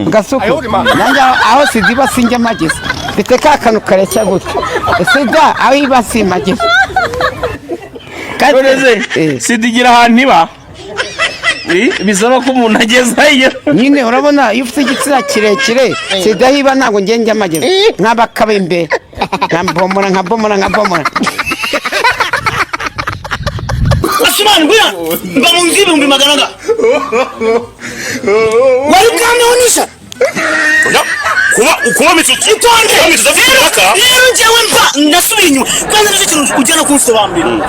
gasuku nanjye aho sidiba sinjya mageze mfite ka kantu kareshya gutya sida aho iba simageze sidigira ahantu iba bisaba ko umuntu agezayo nyine urabona iyo ufite igitsina kirekire sida hiba ntabwo njya mageze nk'abakaba imbere nkabomora Asumani nguya mba mu nzibe umbi maganaga wari bwamyonisha kuba mitsutsi itonde rero njyewe mba nasubiye inyuma kandi nicyo kintu ujyana kunsobanurira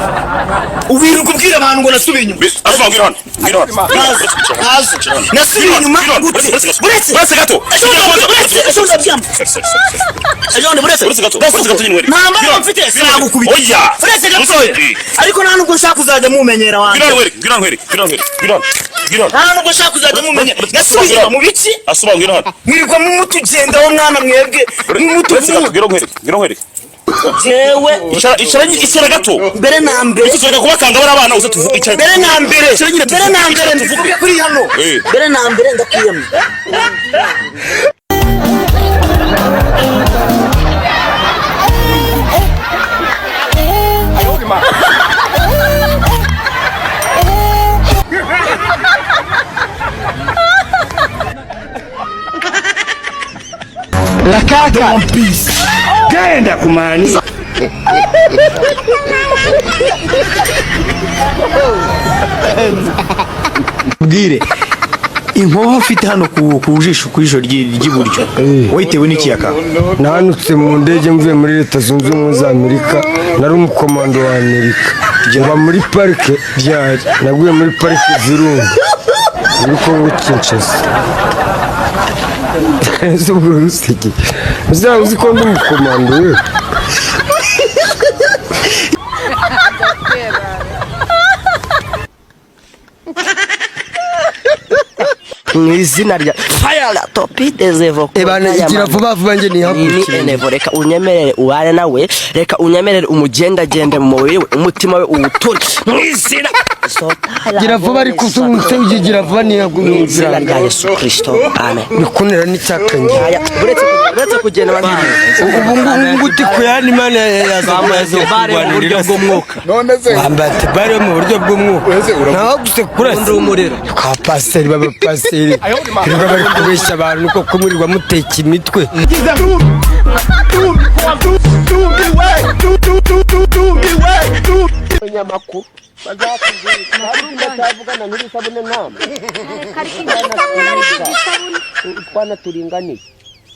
ubiru kubwira abantu ngo nasubiye inyuma asubira nasubiye inyuma buretse gato buretse gato mfite sinagukubita buretse gato ariko nta nubwo nshaka kuzajya mumenyera wanjye ngira nta nubwo nshaka kuzajya mumenyera nasubiye inyuma mu biki asubira hano mwirirwa mutugenda wo mwana mwebwe ngira jewe icara gato mbere na mbere ushaka kubakanga bari abana uze tuvuge icara mbere na mbere tuvuge kuri hano mbere na mbere ndakiyemye la kaka genda kumani bwire inkoho ufite hano kujisho kwijoro ry'iburyo witewe n'ikiyaka nanutse mu ndege mvuye muri leta zunze ubumwe za Amerika nari umukomando wa Amerika ngwa muri parike byari naguye muri parike Virunga muri Kongo Kinshasa ubwo rusiki uzi ko ndi umukomando we mwizina rya fire la topide zevo ebana igira vuba nje ni hakurikira nevo reka unyemerere uware nawe reka unyemerere umugendagende mu mubiri we umutima we uwuturi mwizina gira vuba ari kusunse ugigira vuba ni mwizina rya Yesu Kristo amen bikunera n'icyakanye uretse kugenda ubu nguti kuyani mana yazamuye mu buryo bw'umwuka none se bambate bare mu buryo bw'umwuka naho gusekura umuriro kwa paseri baba paseri kirwa bari kubeshya abantu uko kumurirwa muteka imitwe nyamakuru bazakuvugana n'isabune nama twana turinganiye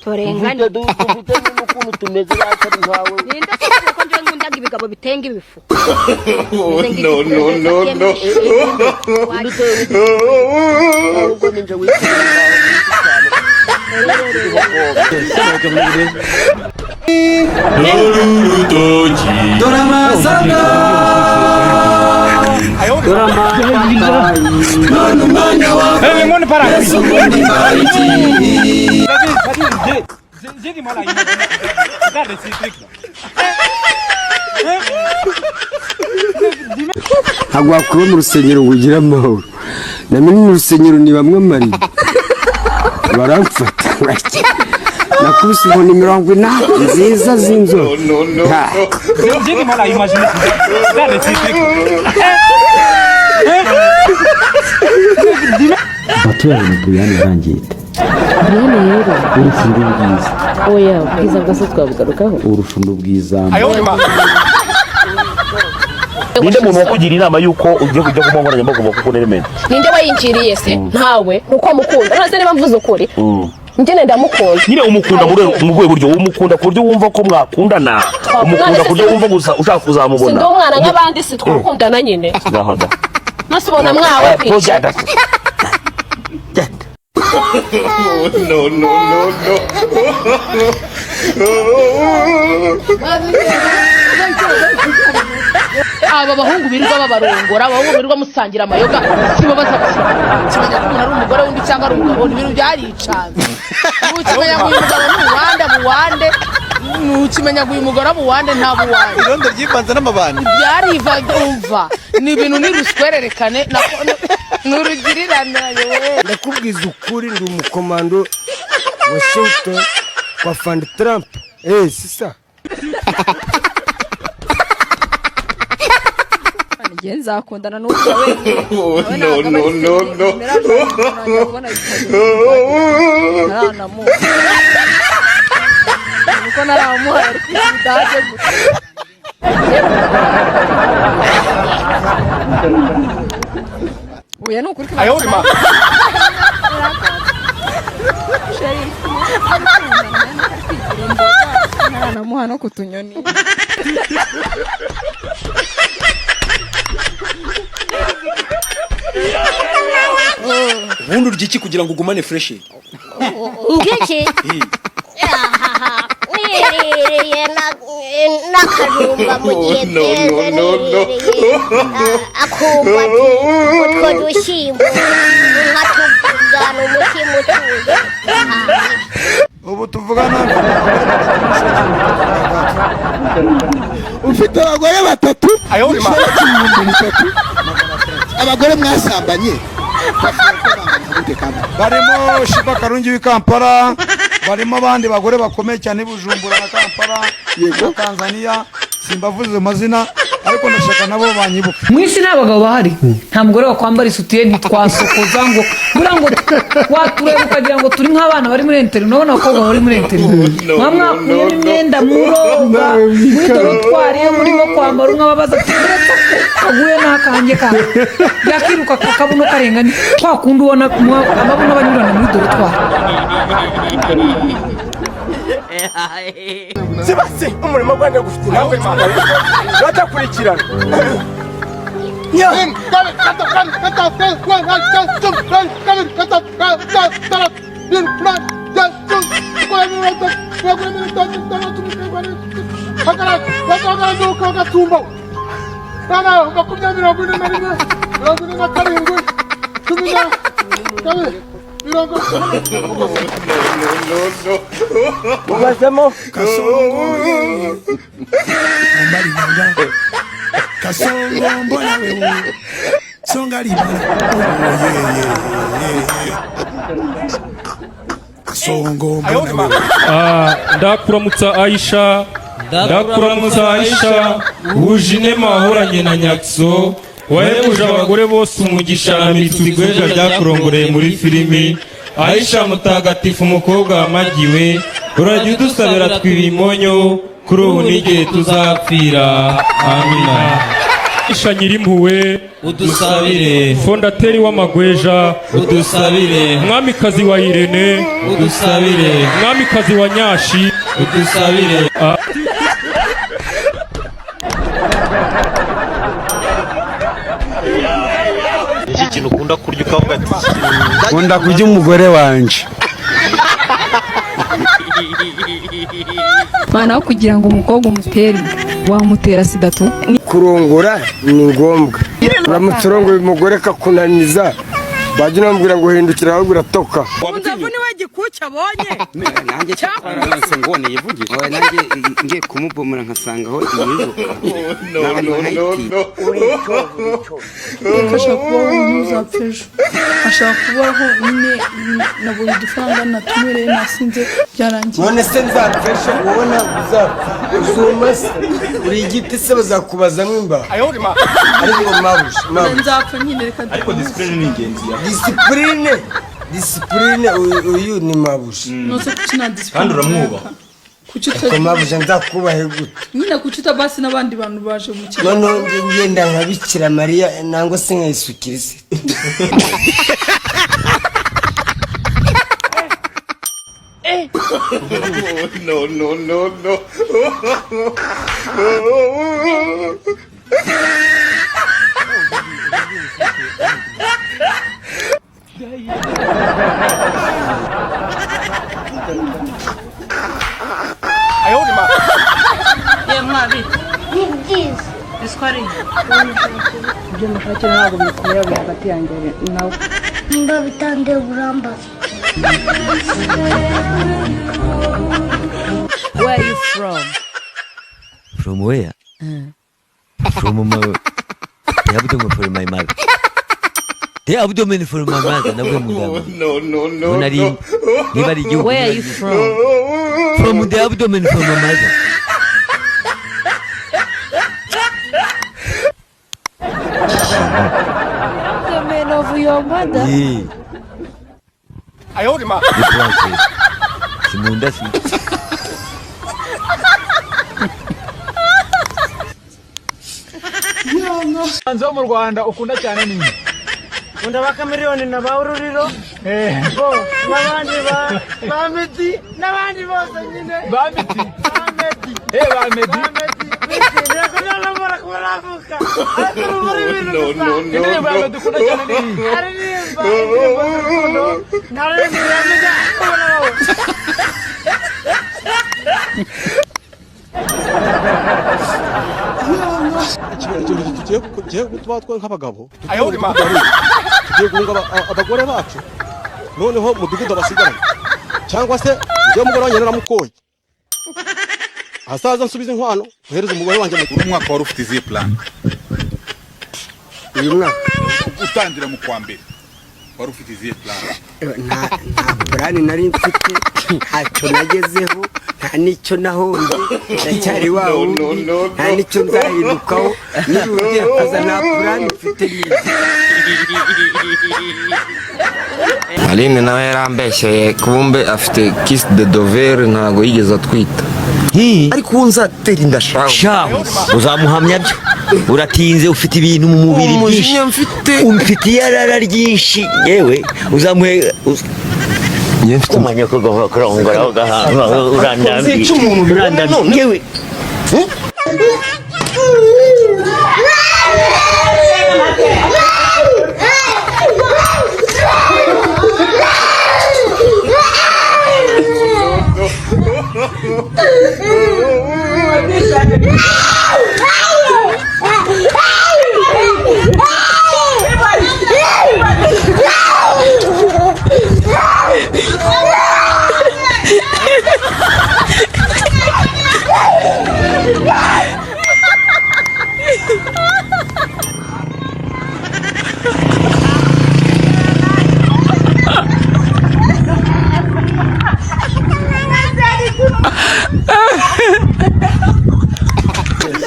turengane dufite n'ukuntu tumeze batari nkawe ninde ko nje nkundaga ibigabo bitenga ibifu ubwo ninje ntabwo wakuba mu rusengero ngo ugire amahoro namenye mu rusengero ni bamwe marira baramfata nakubise inkoni 40 nziza z'inzobe Batuyari mu Brian Rangite. Brian rero Urufundo bwiza. Oya bwiza bwase twabugarukaho. Urufundo bwiza. ninde muntu wakugira inama yuko ugiye kujya kumongoranya mbogo kuko neremene ninde wayinjiriye se ntawe nuko mukunda none se niba mvuze ukuri njye ndamukunda nyine umukunda mu rwego buryo umukunda ku buryo wumva ko mwakundana umukunda ku buryo wumva gusa ushaka kuzamubona ndi umwana nk'abandi se twakundana nyine gahoda nasubona mwawe kwica no aba bahungu birirwa babarongora abahungu birirwa musangira amayoga sibo bazakimenya ko ari umugore wundi cyangwa ari umugabo ibintu byaricanze ukimenya ko uyu mugabo mu wande ukimenya ko uyu mugore mu wande nta buwande irondo ryivanze n'amabandi byarivanze umva ni ibintu niruswererekane n'urugirirane ndakubwiza ukuri ndi umukomando Washington kwa Fund Trump. Sasa ngenza akundana n'uwo wenyine. No. Niko naramuha daje Oya nukuri ko Ayolima. naramuha no kutunyoni. Ubundi urya iki kugira ngo ugumane fresh? Ngiki? Niririye n'akajumba mu gihe keza akumva utwo dushyimbo nkatugana umutima utuje. Ubu tuvugana ufite abagore batatu. Ayolima. Abagore mwasambanye barimo Shiba Karungi w'i Kampala, barimo abandi bagore bakomeye cyane Bujumbura na Kampala na Tanzania, simbavuze amazina ariko ndashaka nabo banyibuka. Mwisi n'abagabo bahari nta mugore wakwambara isutiye ntitwasokoza ngo bura ngo watureba ukagira ngo turi nk'abana bari muri enteri. Nabona abakobwa bari muri enteri mwamwakuye imyenda muroga mwidoro twariye murimo kwambara umwe ababaza ati uretse kaguye n'akanjye kawe yakiruka kakabuno karengani twakundi ubona amabuno banyurana muri doro twari. Sibase umurimo gwanje gufite nawe Imana batakurikirana. Ubazemo Kasongo mbona wewe songa libala. Kasongo mbona wewe. Ndakuramutsa Aisha. Ndakuramutsa Aisha. Ujine mahoranye na Nyakso. Wahebuje abagore bose umugisha na mitsigweja ryakurongoreye muri filimi. Aisha mutagatifu umukobwa wamagiwe. Urajya udusabira twibimonyo kuri ubu n'igihe tuzapfira. Amina. Aisha Nyirimpuwe udusabire. Fondateri w'amagweja udusabire. Mwamikazi wa Irene udusabire. Mwamikazi wa Nyashi udusabire. Iki kintu ukunda kurya ukavuga ati nkunda kurya umugore wanje. Mana aho kugira ngo umukobwa umutere wamutera sida tu. Kurongora ni ngombwa. Uramutse urongoye umugore kakunaniza bajya unambwira ngo hindukira ahubwo uratoka. Ndavu ni we gikuca abonye. Nanjye cyakora ngone yivugira. Oya nanjye ngiye kumubomora nkasanga aho yiruka. Ashaka kubaho ntuzapfejo. Ashaka kubaho nyine nabonye udufaranga natumereye nasinze byarangiye. None se nzapfesha ubona uzapfa uzuma se uri igiti se bazakubazamo imba. Ayolima. Ariko mabuja Nzapfa nyine reka. Ariko discipline ni ingenzi ya. Discipline uyu ni mabuja. Nose kuchina discipline. Kandi uramwubaha. Kuchita mabuja nzakubahe gute. Nyine kuchita basi n'abandi bantu baje mu kigo. None ngenda nka Bikira Mariya nango se nkayisukirize. No. Ayolima. Ye mwabi. Ni byiza. Iskwari. Ibyo mushakira ntabwo bikomera biri hagati yanjye nawe. Nimba bitande buramba. Where are you from? From where? From my... from my mother. The abdomen for my mother. No. Where are you from? From the abdomen for my mother. The man of your mother? Yeah. I hold him up. Simunda si. Hanze wo mu Rwanda ukunda cyane ni Unda bakamiriyoni na baururiro. Bo n'abandi ba Medi n'abandi bose nyine. ba Medi. Ba Medi. Indirimbo ya Medi ukunda cyane ni tugiye tuba nk'abagabo Ayolima. tugiye guhunga abagore bacu noneho mudugudu abasigaranye cyangwa se njye umugore wanjye naramukoye ahasaza nsubiza inkwano uhereza umugore wanjye uri umwaka wari ufite izihe plan uyu mwaka utangira mu kwa mbere wari ufite izihe plan nta purani nari mfite ntacyo nagezeho nta n'icyo nahombye ndacyari wa wundi nta n'icyo nzahindukaho niba ugiye kuza nta purani mfite Aline nawe yarambeshyeye kumbe afite kiss de dover ntago yigeze atwita ariko unzatera inda Shaho uzamuhamya byo. Uratinze ufite ibintu mu mubiri byinshi. Umfite yarara ryinshi yewe uzamuhe njye mfite umanya ko kurongora gahanga urandambi yewe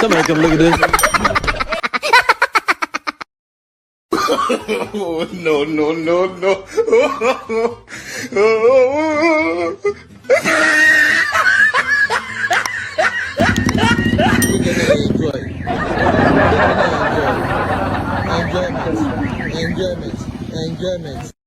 Somebody come look at this. Oh, no. Enjoyment.